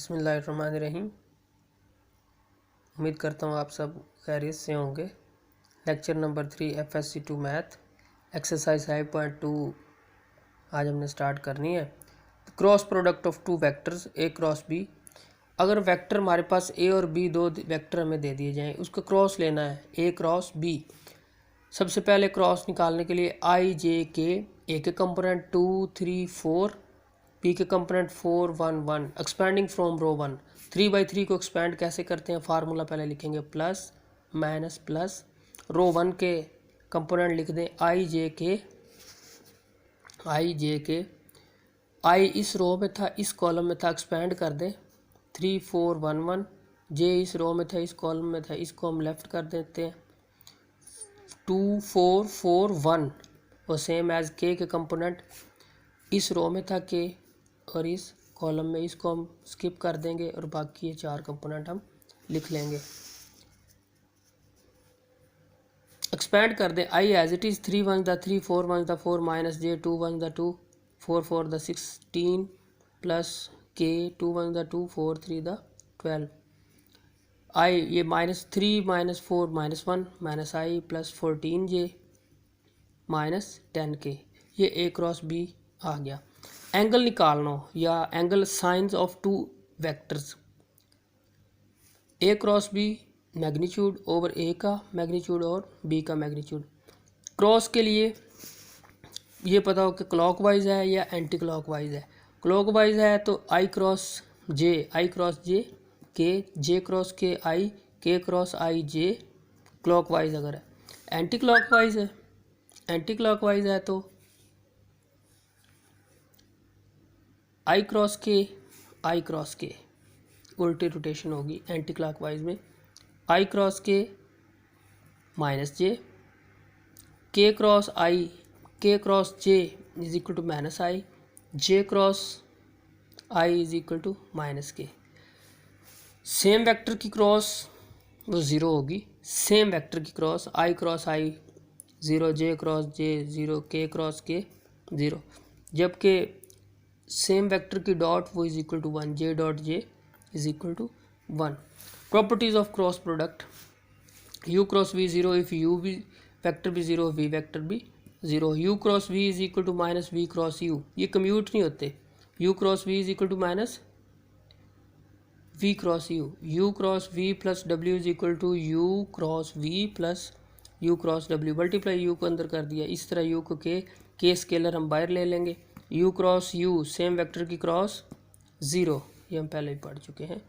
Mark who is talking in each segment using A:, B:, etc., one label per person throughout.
A: बिस्मिल्लाहिर्रहमानिर्रहीम। उम्मीद करता हूँ आप सब खैरियत से होंगे। Lecture number 3 FSC2 math exercise 5.2 आज हमने स्टार्ट करनी है। Cross product of two vectors A cross B. अगर वेक्टर हमारे पास ए और बी दो वेक्टर हमें दे दिए जाएँ, उसका क्रॉस लेना है ए क्रॉस बी। सबसे पहले क्रॉस निकालने के लिए आई जे के, ए के कंपोनेंट 2 3 4, पी के कंपोनेंट 4 1 1, एक्सपेंडिंग फ्रॉम रो 1। 3/3 को एक्सपेंड कैसे करते हैं, फार्मूला पहले लिखेंगे प्लस माइनस प्लस। रो 1 के कंपोनेंट लिख दें आई जे के, आई इस रो में था, इस कॉलम में था, एक्सपेंड कर दें 3 4 1 1। जे इस रो में था, इस कॉलम में था, इसको हम लेफ्ट कर देते हैं 2 4 4 1। और सेम एज के कंपोनेंट इस रो में था के और इस कॉलम में, इसको हम स्किप कर देंगे और बाकी ये 4 कंपोनेंट हम लिख लेंगे। एक्सपेंड कर दें I as it is 3 1 the 3 4 1 the 4 minus J 2 1 the 2 4 4 the 16 plus K 2 1 the 2 4 3 the 12। आई ये -3 -4 -1 माइनस आई प्लस 14 जे माइनस 10 के। ये ए क्रॉस बी आ गया। एंगल निकालना या angle science of two vectors A cross b, magnitude over a का magnitude और B का magnitude. Cross के लिए ये पता हो कि क्लॉकवाइज है या एंटी क्लॉकवाइज है। क्लॉकवाइज है तो आई क्रॉस जे के, जे क्रॉस के आई, के क्रॉस आई जे क्लॉकवाइज। अगर है एंटी क्लॉकवाइज है तो आई क्रॉस के उल्टी रोटेशन होगी। एंटी क्लॉकवाइज में आई क्रॉस के माइनस जे, के cross I, K cross J is equal to minus I, J cross I is equal to minus K. Same vector की क्रॉस वो ज़ीरो होगी। सेम वेक्टर की cross I cross I 0, J cross J 0, K cross K 0, जबकि same vector की dot वो is equal to 1, J dot J is equal to 1। Properties of cross product u cross v 0 if u भी vector भी 0, v vector भी 0। u cross v is equal to minus v cross u, ये commute नहीं होते। u cross v is equal to minus v cross u cross v plus w is equal to u cross v plus u cross w। Multiply u को अंदर कर दिया, इस तरह u को के स्केलर हम बाहर ले लेंगे। u cross u same vector की क्रॉस 0, ये हम पहले ही पढ़ चुके हैं।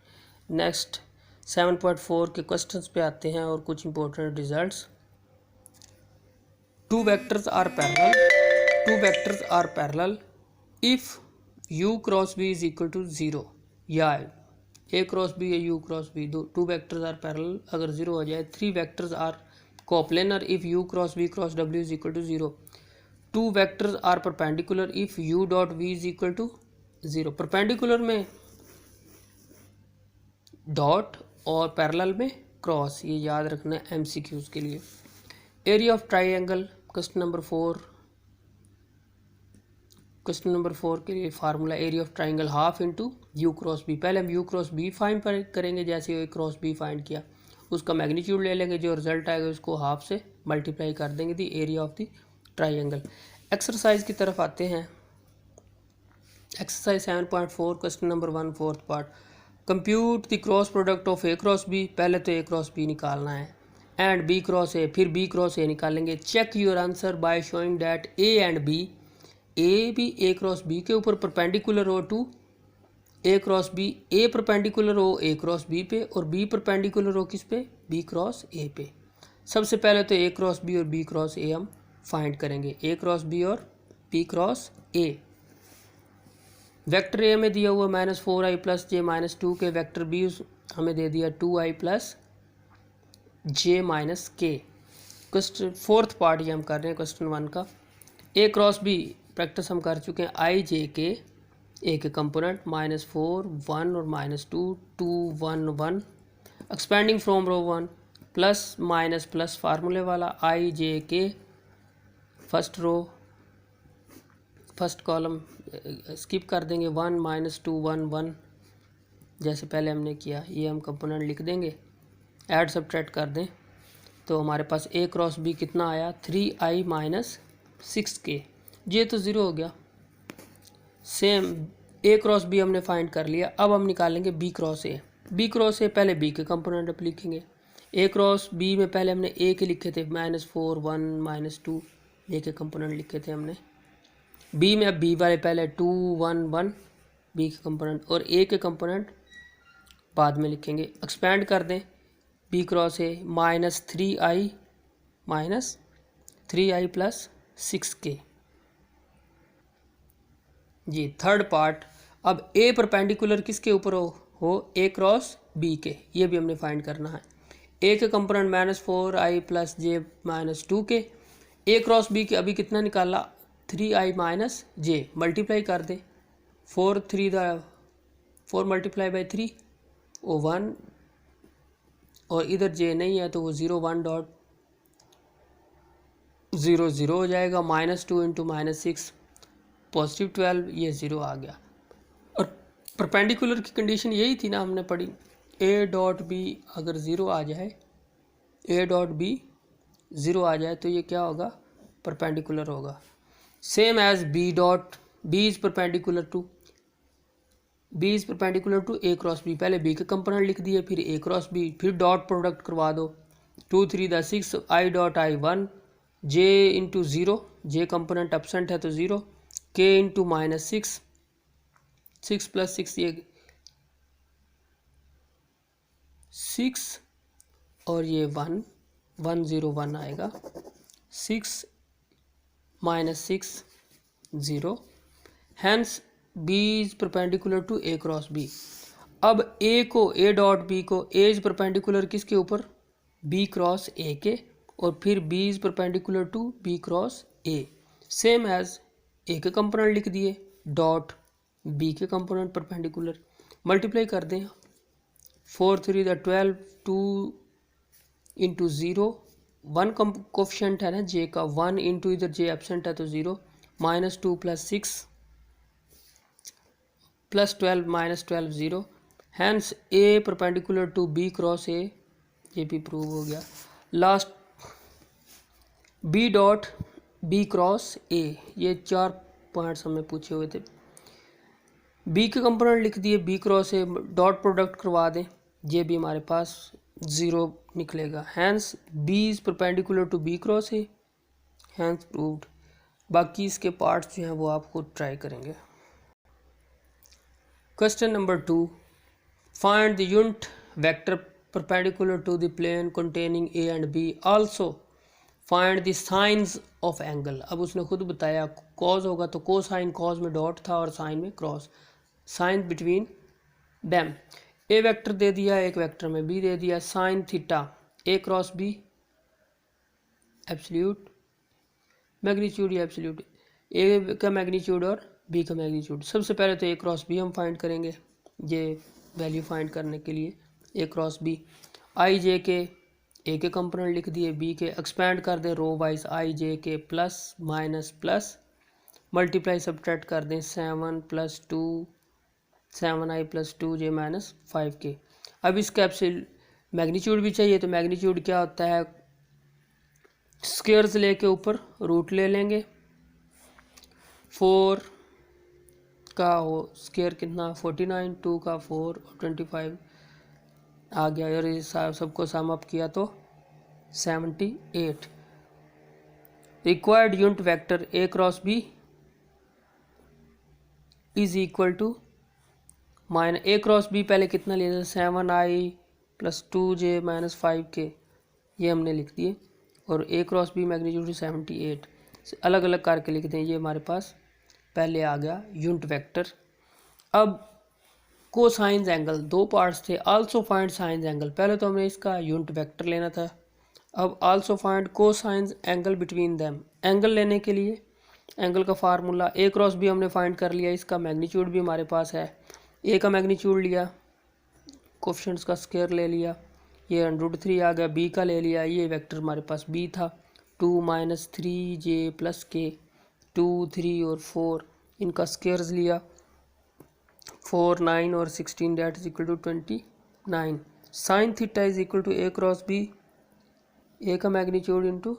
A: नेक्स्ट 7.4 के क्वेश्चंस पे आते हैं और कुछ important results. Two vectors are parallel if u cross v is equal to 0, या a क्रॉस b या u cross b, two vectors are parallel अगर 0 हो जाए। 3 vectors are coplanar if u cross v cross w is equal to 0। 2 vectors are perpendicular if u dot v is equal to 0। Perpendicular में dot और parallel में cross, ये याद रखना है MCQs के लिए। Area of triangle question number 4 के लिए formula area of triangle half into u cross B. पहले हम यू क्रॉस बी फाइंड करेंगे, जैसे ए क्रॉस बी फाइंड किया उसका मैग्नीट्यूड ले लेंगे, जो रिजल्ट आएगा उसको हाफ से मल्टीप्लाई कर देंगे the area of the triangle. Exercise की तरफ आते हैं। Exercise 7.4 question number 1 fourth part. Compute the cross product of A cross B. पहले तो ए क्रॉस बी निकालना है एंड बी क्रॉस ए, फिर बी क्रॉस ए निकालेंगे। Check your answer by showing that a and b, a भी a cross b के ऊपर perpendicular हो to A cross b, a perpendicular हो ए क्रॉस बी पे और बी परपेंडिकुलर हो किस पे, बी क्रॉस ए पे। सबसे पहले तो ए क्रॉस बी और बी क्रॉस ए हम फाइंड करेंगे, ए क्रॉस बी और B cross A. Vector A में दिया हुआ -4i प्लस जे -2 के, वेक्टर बी हमें दे दिया 2i प्लस जे माइनस के। क्वेश्चन फोर्थ पार्ट ये हम कर रहे हैं क्वेश्चन 1 का। ए क्रॉस बी प्रैक्टिस हम कर चुके हैं। आई जे के, ए के कंपोनेंट -4 1 और -2 2 1 1, expanding from row 1 plus minus plus फार्मूले वाला I J K first row first column skip कर देंगे 1 -2 1 1 जैसे पहले हमने किया, ये हम कंपोनेंट लिख देंगे, ऐड सब्ट्रैक्ट कर दें तो हमारे पास ए क्रॉस बी कितना आया 3i माइनस 6k, ये तो ज़ीरो हो गया। सेम ए क्रॉस बी हमने फाइंड कर लिया, अब हम निकालेंगे B cross A. B cross A पहले बी के कंपोनेंट अब लिखेंगे। ए क्रॉस बी में पहले हमने ए के लिखे थे -4 1 -2, ए के कंपोनेंट लिखे थे हमने। बी में अब बी वाले पहले 2 1 1 बी के कंपोनेंट, और ए के कंपोनेंट बाद में लिखेंगे। एक्सपेंड कर दें B cross A -3i plus 6k। जी थर्ड पार्ट, अब ए परपेंडिकुलर किसके ऊपर हो ए क्रॉस बी के, ये भी हमने फाइंड करना है। ए के component -4i plus j -2k, ए क्रॉस बी के अभी कितना निकाला 3i माइनस जे, मल्टीप्लाई कर दे 4 मल्टीप्लाई बाई 3 वो 1, और इधर जे नहीं है तो वो 0 1 डॉट 0 0 हो जाएगा। -2 इंटू -6 पॉजिटिव 12, ये 0 आ गया। और परपेंडिकुलर की कंडीशन यही थी ना हमने पढ़ी, ए डॉट बी अगर 0 आ जाए, ए डॉट बी 0 आ जाए तो ये क्या होगा परपेंडिकुलर होगा। Same as B dot B is perpendicular to A cross B, पहले बी के कंपोनेंट लिख दिए, फिर ए क्रॉस बी, फिर डॉट प्रोडक्ट करवा दो 2 3 द 6 i dot i 1 j into 0, J component absent है तो 0, k इंटू -6 6 प्लस 6 ये 6 और ये 1 1 0 1 आएगा, 6 -6 0, hence B is perpendicular to A cross B. अब ए डॉट बी को ए इज परपेंडिकुलर किसके ऊपर बी क्रॉस ए के, और फिर B is perpendicular to B cross A, same as A के कंपोनेंट लिख दिए डॉट बी के कंपोनेंट परपेंडिकुलर, मल्टीप्लाई कर दें 4 3 द 12 2 इंटू 0, 1 कोफिशिएंट है ना जे का, 1 इंटू इधर जे एब्सेंट है तो 0, -2 plus 6 plus 12 -12 0, hence A perpendicular to B cross A, ये भी प्रूव हो गया। Last B dot B cross A, ये 4 पॉइंट्स हमें पूछे हुए थे। बी के कंपोनेंट लिख दिए B cross A, dot product करवा दें, ये भी हमारे पास 0 निकलेगा। Hence B is perpendicular to B cross A, hence proved. बाकी इसके पार्ट्स जो हैं वो आप खुद ट्राई करेंगे। Question number 2, find the unit vector perpendicular to the plane containing A and B, also find the sine of angle. अब उसने खुद बताया कॉज होगा तो कोसाइन, कॉज में डॉट था और साइन में क्रॉस, साइन बिटवीन डैम। ए वेक्टर दे दिया, एक वेक्टर में बी दे दिया, साइन थीटा ए क्रॉस बी एब्सोल्यूट मैग्नीट्यूड या एब्सोल्यूट, ए का मैग्नीट्यूड और बी का मैग्नीट्यूड। सबसे पहले तो ए क्रॉस बी हम फाइंड करेंगे, ये वैल्यू फाइंड करने के लिए ए क्रॉस बी, आई जे के ए के कंपोनेंट लिख दिए, बी के एक्सपैंड कर दें रो वाइज, आई जे के plus minus plus, multiply subtract कर दें 7 + 2 7i + 2j - 5k। अब इसका मैग्नीट्यूड भी चाहिए, तो मैग्नीट्यूड क्या होता है, स्क्वायर्स लेके ऊपर रूट ले लेंगे, 4 का हो स्क्वायर कितना 49, 2 का 4 और 25 आ गया, और ये सबको सम अप किया तो 78। Required unit vector A cross B is equal to A cross B पहले कितना लिया था 7i + 2j - 5k, ये हमने लिख दिए, और ए क्रॉस बी मैग्नीट्यूड 78 अलग अलग करके लिख दें, ये हमारे पास पहले आ गया यूनिट वेक्टर। अब कोसाइंस एंगल, 2 पार्ट्स थे, आल्सो फाइंड साइंस एंगल, पहले तो हमें इसका यूनिट वेक्टर लेना था, अब also find cosines angle between them. Angle लेने के लिए एंगल का फार्मूला, ए क्रॉस बी हमने फाइंड कर लिया, इसका मैग्नीट्यूड भी हमारे पास है, ए का मैग्नीट्यूड लिया, कोफिशिएंट्स का स्क्वायर ले लिया, ये √3 आ गया, बी का ले लिया, ये वेक्टर हमारे पास बी था, 2 - 3j + k, 2 3 और 4 इनका स्क्वायर्स लिया, 4, 9 और 16 that is equal to 29. Sine theta is equal to A cross b, a का मैग्नीट्यूड इंटू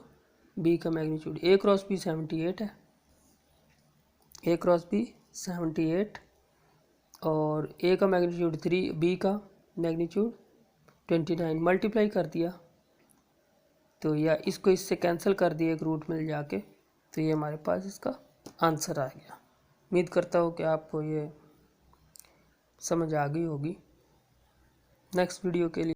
A: बी का मैग्नीट्यूड। ए क्रॉस बी 78 है, ए क्रॉस बी 78 और ए का मैग्नीट्यूड 3, बी का मैग्नीट्यूड 29। मल्टीप्लाई कर दिया तो या इसको इससे कैंसिल कर दिया एक रूट में जाके, तो ये हमारे पास इसका आंसर आ गया। उम्मीद करता हूँ कि आपको ये समझ आ गई होगी। नेक्स्ट वीडियो के लिए